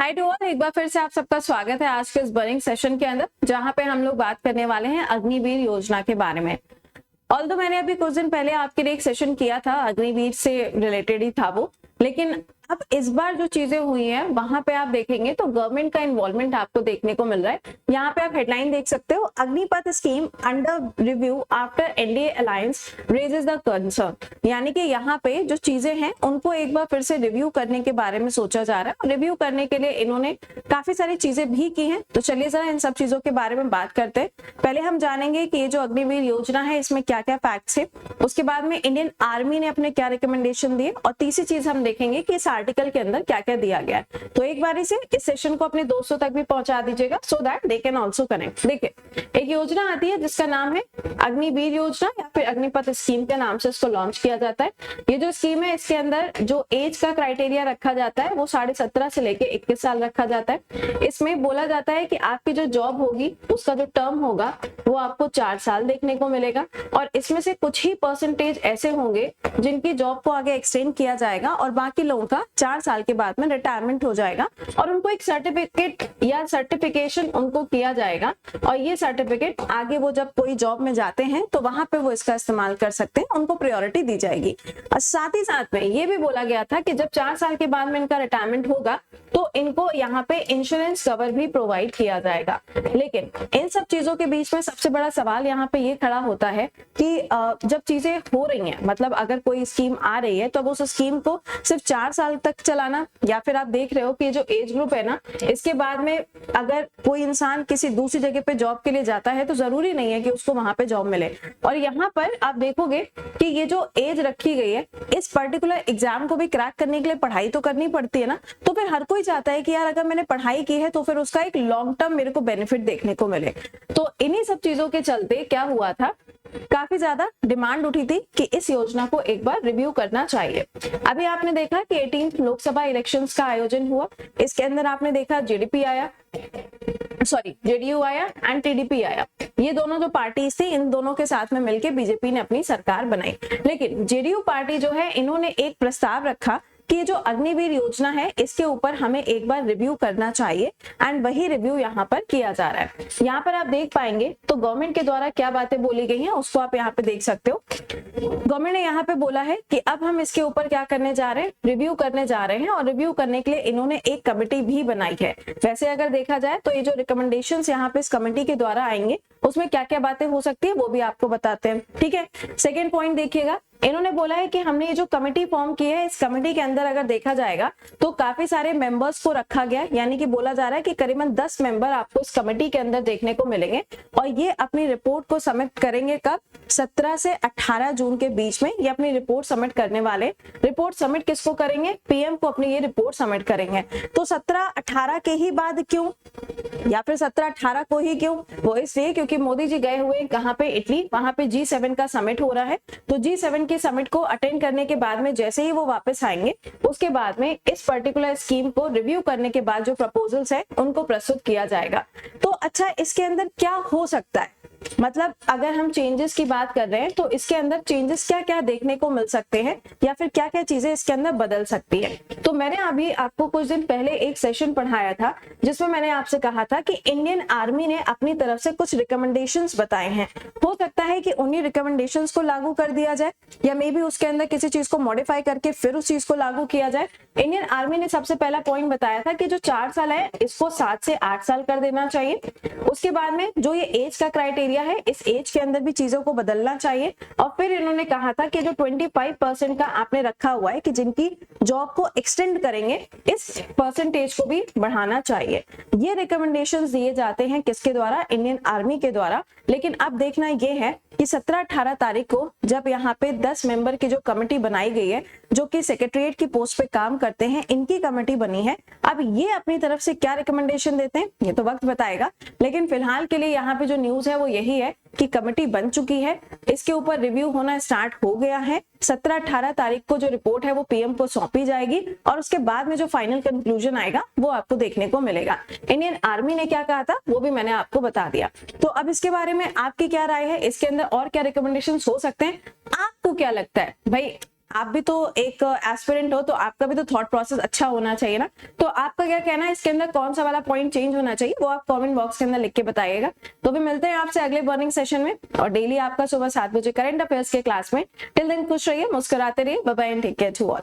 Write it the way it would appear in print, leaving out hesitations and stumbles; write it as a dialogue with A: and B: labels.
A: Hi to all, एक बार फिर से आप सबका स्वागत है आज के इस बर्निंग सेशन के अंदर, जहां पे हम लोग बात करने वाले हैं अग्निवीर योजना के बारे में। ऑल्दो मैंने अभी कुछ दिन पहले आपके लिए एक सेशन किया था, अग्निवीर से रिलेटेड ही था वो, लेकिन अब इस बार जो चीजें हुई हैं वहां पे आप देखेंगे तो गवर्नमेंट का इन्वॉल्वमेंट आपको देखने को मिल रहा है। यहाँ पे आप हेडलाइन देख सकते हो, Agnipath scheme under review after NDA alliance raises the concern. यानी कि यहाँ पे जो चीजें हैं उनको एक बार फिर से रिव्यू करने के बारे में सोचा जा रहा है। रिव्यू करने के लिए इन्होंने काफी सारी चीजें भी की हैं, तो चलिए जरा इन सब चीजों के बारे में बात करते हैं। पहले हम जानेंगे कि ये जो अग्निवीर योजना है इसमें क्या क्या फैक्ट्स है, उसके बाद में इंडियन आर्मी ने अपने क्या रिकमेंडेशन दिए, और तीसरी चीज हम देखेंगे कि इस आर्टिकल के अंदर क्या क्या दिया गया है। तो एक बारी से इस सेशन को अपने दोस्तों तक भी पहुंचा दीजिएगा, so that they can also connect. देखिए, एक योजना आती है जिसका नाम है अग्निवीर योजना या फिर अग्निपथ स्कीम के नाम से इसको लॉन्च किया जाता है। ये जो स्कीम है इसके अंदर जो एज का क्राइटेरिया रखा जाता है वो 17.5 से लेके 21 साल रखा जाता है। इसमें बोला जाता है कि आपकी जो जॉब होगी उसका जो टर्म होगा वो आपको 4 साल देखने को मिलेगा, और इसमें से कुछ ही परसेंटेज ऐसे होंगे जिनकी जॉब को आगे एक्सटेंड किया जाएगा, और बाकी लोगों का 4 साल के बाद में रिटायरमेंट हो जाएगा और उनको एक सर्टिफिकेट या सर्टिफिकेशन उनको किया जाएगा, और ये सर्टिफिकेट आगे वो जब कोई जॉब में जाते हैं तो वहां पे वो इसका इस्तेमाल कर सकते हैं, उनको प्रायोरिटी दी जाएगी। और साथ ही साथ में ये भी बोला गया था कि जब 4 साल के बाद में इनका रिटायरमेंट होगा तो इनको यहाँ पे इंश्योरेंस कवर भी प्रोवाइड किया जाएगा। लेकिन इन सब चीजों के बीच में सबसे बड़ा सवाल यहाँ पे ये खड़ा होता है कि जब चीजें हो रही हैं, मतलब अगर कोई स्कीम आ रही है तो अब उस स्कीम को सिर्फ 4 साल तक चलाना, या फिर आप देख रहे हो कि जो एज ग्रुप है ना, इसके बाद में अगर कोई इंसान किसी दूसरी जगह पे जॉब के लिए जाता है तो जरूरी नहीं है कि उसको वहां पे जॉब मिले। और यहाँ पर आप देखोगे कि ये जो एज रखी गई है, इस पर्टिकुलर एग्जाम को भी क्रैक करने के लिए पढ़ाई तो करनी पड़ती है ना, तो फिर हर कोई चाहता है कि यार अगर मैंने पढ़ाई की है तो फिर उसका एक लॉन्ग टर्म मेरे को बेनिफिट देखने को मिले। तो इन्हीं सब चीजों के चलते क्या हुआ था, काफी ज्यादा डिमांड उठी थी कि इस योजना को एक बार रिव्यू करना चाहिए। अभी आपने देखा कि 18 लोकसभा इलेक्शंस का आयोजन हुआ, इसके अंदर आपने देखा जेडीयू आया एंड टीडीपी आया। ये दोनों जो पार्टीज थी, इन दोनों के साथ में मिलकर बीजेपी ने अपनी सरकार बनाई। लेकिन जेडीयू पार्टी जो है, इन्होंने एक प्रस्ताव रखा कि ये जो अग्निवीर योजना है इसके ऊपर हमें एक बार रिव्यू करना चाहिए, एंड वही रिव्यू यहाँ पर किया जा रहा है। यहाँ पर आप देख पाएंगे तो गवर्नमेंट के द्वारा क्या बातें बोली गई हैं उसको आप यहाँ पे देख सकते हो। गवर्नमेंट ने यहाँ पे बोला है कि अब हम इसके ऊपर क्या करने जा रहे हैं, रिव्यू करने जा रहे हैं, और रिव्यू करने के लिए इन्होंने एक कमेटी भी बनाई है। वैसे अगर देखा जाए तो ये जो रिकमेंडेशंस यहाँ पे इस कमेटी के द्वारा आएंगे उसमें क्या क्या बातें हो सकती है वो भी आपको बताते हैं, ठीक है। सेकेंड पॉइंट देखिएगा, इन्होंने बोला है कि हमने ये जो कमेटी फॉर्म की है, इस कमेटी के अंदर अगर देखा जाएगा तो काफी सारे मेंबर्स को रखा गया, यानी कि बोला जा रहा है कि करीबन 10 मेंबर आपको इस कमेटी के अंदर देखने को मिलेंगे, और ये अपनी रिपोर्ट को सबमिट करेंगे कब, 17 से 18 जून के बीच में ये अपनी रिपोर्ट सबमिट करने वाले। रिपोर्ट सबमिट किसको करेंगे, पीएम को अपनी ये रिपोर्ट सबमिट करेंगे। तो 17-18 के ही बाद क्यों, या फिर 17-18 को ही क्यों, वो इसलिए क्योंकि मोदी जी गए हुए कहाँ पे, इटली, वहां पे G7 का समिट हो रहा है। तो G7 के समिट को अटेंड करने के बाद में जैसे ही वो वापस आएंगे उसके बाद में इस पर्टिकुलर स्कीम को रिव्यू करने के बाद जो प्रपोजल्स है उनको प्रस्तुत किया जाएगा। तो अच्छा, इसके अंदर क्या हो सकता है, मतलब अगर हम चेंजेस की बात कर रहे हैं तो इसके अंदर चेंजेस क्या क्या देखने को मिल सकते हैं, या फिर क्या क्या चीजें इसके अंदर बदल सकती है। तो मैंने अभी आपको कुछ दिन पहले एक सेशन पढ़ाया था जिसमें मैंने आपसे कहा था कि इंडियन आर्मी ने अपनी तरफ से कुछ रिकमेंडेशंस बताए हैं। हो सकता है कि उन्हीं रिकमेंडेशंस को लागू कर दिया जाए, या मे बी उसके अंदर किसी चीज को मॉडिफाई करके फिर उस चीज को लागू किया जाए। इंडियन आर्मी ने सबसे पहला पॉइंट बताया था कि जो 4 साल है इसको 7 से 8 साल कर देना चाहिए। उसके बाद में जो ये एज का क्राइटेरिया है, इस एज के अंदर भी चीजों को बदलना चाहिए। और फिर इन्होंने कहा था कि जो 25% का आपने रखा हुआ है कि जिनकी जॉब को एक्सटेंड करेंगे, इस परसेंटेज को भी बढ़ाना चाहिए। ये रिकमेंडेशंस दिए जाते हैं किसके द्वारा, इंडियन आर्मी के द्वारा। लेकिन अब देखना ये है कि 17-18 तारीख को जब यहाँ पे 10 मेंबर की जो कमेटी बनाई गई है, जो कि सेक्रेटरीट की पोस्ट पे काम करते हैं, इनकी कमेटी बनी है, अब ये अपनी तरफ से क्या रिकमेंडेशन देते हैं ये तो वक्त बताएगा। लेकिन फिलहाल के लिए यहाँ पे जो न्यूज है वो यही है कि कमेटी बन चुकी है, इसके ऊपर रिव्यू होना स्टार्ट हो गया है। 17-18 तारीख को जो रिपोर्ट है वो पीएम को सौंपी जाएगी, और उसके बाद में जो फाइनल कंक्लूजन आएगा वो आपको देखने को मिलेगा। इंडियन आर्मी ने क्या कहा था वो भी मैंने आपको बता दिया। तो अब इसके बारे में आपकी क्या राय है, इसके अंदर और क्या रिकमेंडेशंस हो सकते हैं, आपको क्या लगता है भाई, आप भी तो एक एस्पिरेंट हो, तो आपका भी तो थॉट प्रोसेस अच्छा होना चाहिए ना। तो आपका क्या कहना है इसके अंदर, कौन सा वाला पॉइंट चेंज होना चाहिए, वो आप कमेंट बॉक्स के अंदर लिख के बताइएगा। तो भी मिलते हैं आपसे अगले बर्निंग सेशन में, और डेली आपका सुबह 7 बजे करंट अफेयर्स के क्लास में। टिल देन खुश रहिए, मुस्कुराते रहिए, bye bye and take care to all.